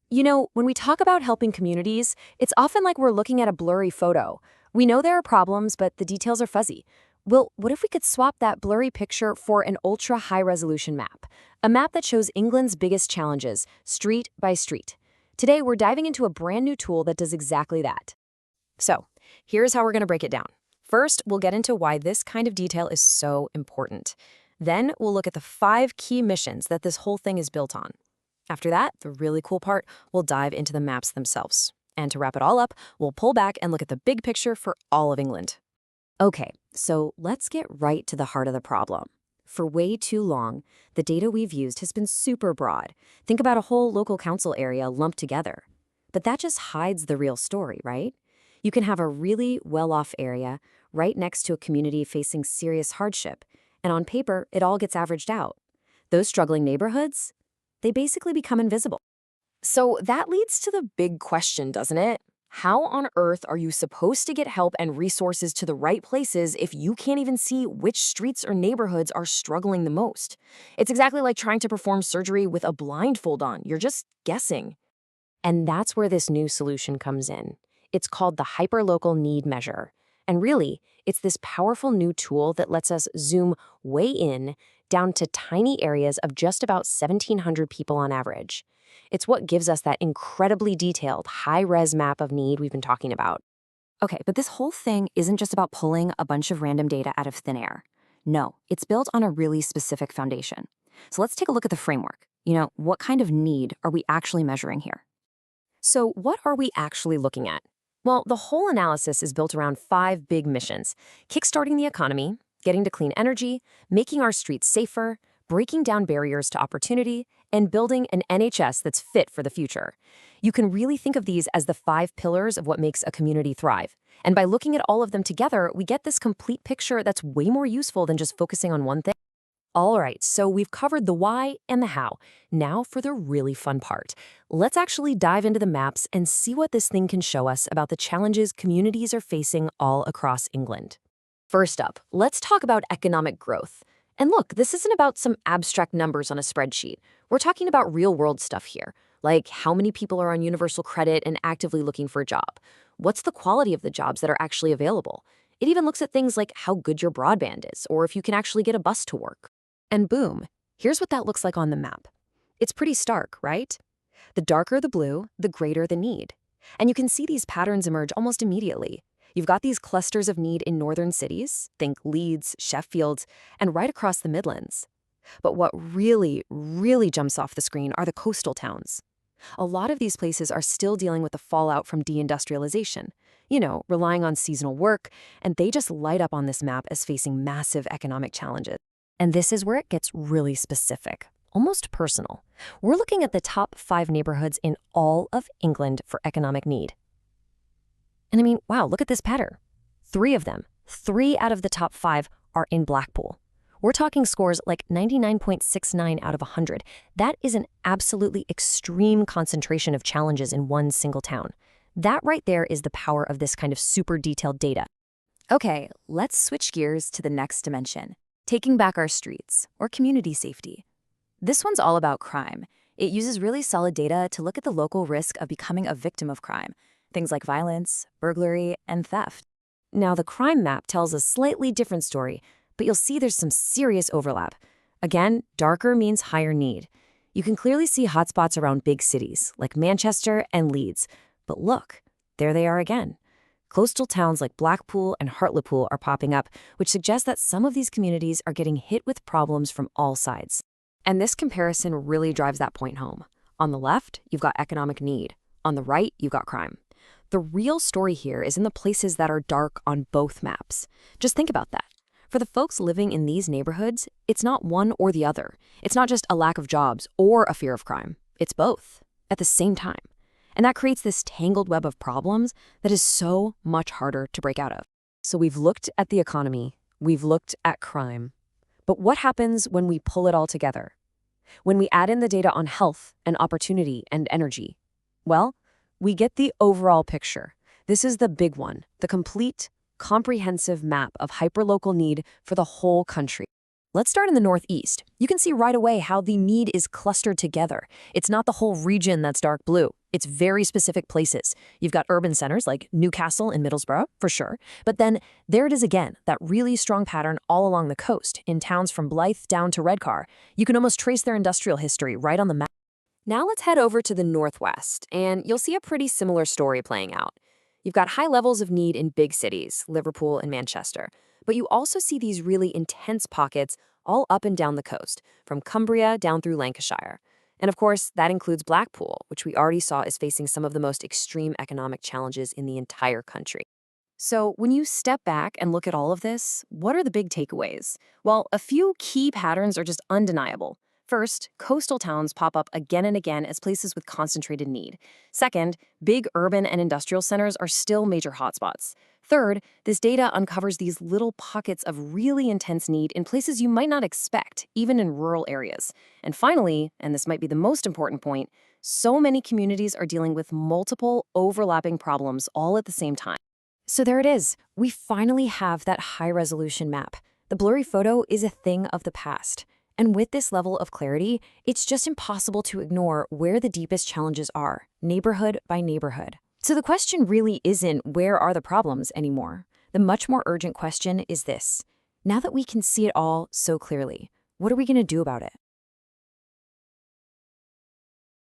You know, when we talk about helping communities, it's often like we're looking at a blurry photo. We know there are problems, but the details are fuzzy. Well, what if we could swap that blurry picture for an ultra high resolution map? A map that shows England's biggest challenges, street by street. Today, we're diving into a brand new tool that does exactly that. So, here's how we're going to break it down. First, we'll get into why this kind of detail is so important. Then, we'll look at the 5 key missions that this whole thing is built on. After that, the really cool part, we'll dive into the maps themselves. And to wrap it all up, we'll pull back and look at the big picture for all of England. Okay, so let's get right to the heart of the problem. For way too long, the data we've used has been super broad. Think about a whole local council area lumped together. But that just hides the real story, right? You can have a really well-off area right next to a community facing serious hardship, and on paper, it all gets averaged out. Those struggling neighborhoods, they basically become invisible. So that leads to the big question, doesn't it? How on earth are you supposed to get help and resources to the right places if you can't even see which streets or neighborhoods are struggling the most? It's exactly like trying to perform surgery with a blindfold on. You're just guessing. And that's where this new solution comes in. It's called the Hyperlocal Need Measure. And really, it's this powerful new tool that lets us zoom way in, down to tiny areas of just about 1,700 people on average. It's what gives us that incredibly detailed, high-res map of need we've been talking about. Okay, but this whole thing isn't just about pulling a bunch of random data out of thin air. No, it's built on a really specific foundation. So let's take a look at the framework. What kind of need are we actually measuring here? So what are we actually looking at? Well, the whole analysis is built around 5 big missions: kickstarting the economy, getting to clean energy, making our streets safer, breaking down barriers to opportunity, and building an NHS that's fit for the future. You can really think of these as the 5 pillars of what makes a community thrive. And by looking at all of them together, we get this complete picture that's way more useful than just focusing on one thing. All right, so we've covered the why and the how. Now for the really fun part. Let's actually dive into the maps and see what this thing can show us about the challenges communities are facing all across England. First up, let's talk about economic growth. And look, this isn't about some abstract numbers on a spreadsheet. We're talking about real-world stuff here, like how many people are on universal credit and actively looking for a job. What's the quality of the jobs that are actually available? It even looks at things like how good your broadband is, or if you can actually get a bus to work. And boom, here's what that looks like on the map. It's pretty stark, right? The darker the blue, the greater the need. And you can see these patterns emerge almost immediately. You've got these clusters of need in northern cities, think Leeds, Sheffield, and right across the Midlands. But what really, really jumps off the screen are the coastal towns. A lot of these places are still dealing with the fallout from deindustrialization, relying on seasonal work, and they just light up on this map as facing massive economic challenges. And this is where it gets really specific, almost personal. We're looking at the top 5 neighborhoods in all of England for economic need. And I mean, wow, look at this pattern. 3 of them, 3 out of the top 5 are in Blackpool. We're talking scores like 99.69 out of 100. That is an absolutely extreme concentration of challenges in one single town. That right there is the power of this kind of super detailed data. Okay, let's switch gears to the next dimension. Taking back our streets, or community safety. This one's all about crime. It uses really solid data to look at the local risk of becoming a victim of crime. Things like violence, burglary, and theft. Now, the crime map tells a slightly different story, but you'll see there's some serious overlap. Again, darker means higher need. You can clearly see hotspots around big cities, like Manchester and Leeds. But look, there they are again. Coastal towns like Blackpool and Hartlepool are popping up, which suggests that some of these communities are getting hit with problems from all sides. And this comparison really drives that point home. On the left, you've got economic need. On the right, you've got crime. The real story here is in the places that are dark on both maps. Just think about that. For the folks living in these neighborhoods, it's not one or the other. It's not just a lack of jobs or a fear of crime. It's both, at the same time. And that creates this tangled web of problems that is so much harder to break out of. So we've looked at the economy, we've looked at crime. But what happens when we pull it all together? When we add in the data on health and opportunity and energy? Well, we get the overall picture. This is the big one, the complete, comprehensive map of hyperlocal need for the whole country. Let's start in the Northeast. You can see right away how the need is clustered together. It's not the whole region that's dark blue. It's very specific places. You've got urban centers like Newcastle and Middlesbrough, for sure. But then there it is again, that really strong pattern all along the coast, in towns from Blythe down to Redcar. You can almost trace their industrial history right on the map. Now let's head over to the Northwest, and you'll see a pretty similar story playing out. You've got high levels of need in big cities, Liverpool and Manchester. But you also see these really intense pockets all up and down the coast, from Cumbria down through Lancashire. And of course, that includes Blackpool, which we already saw is facing some of the most extreme economic challenges in the entire country. So when you step back and look at all of this, what are the big takeaways? Well, a few key patterns are just undeniable. First, coastal towns pop up again and again as places with concentrated need. Second, big urban and industrial centers are still major hotspots. Third, this data uncovers these little pockets of really intense need in places you might not expect, even in rural areas. And finally, and this might be the most important point, so many communities are dealing with multiple overlapping problems all at the same time. So there it is. We finally have that high-resolution map. The blurry photo is a thing of the past. And with this level of clarity, it's just impossible to ignore where the deepest challenges are, neighborhood by neighborhood. So the question really isn't where are the problems anymore. The much more urgent question is this. Now that we can see it all so clearly, what are we going to do about it?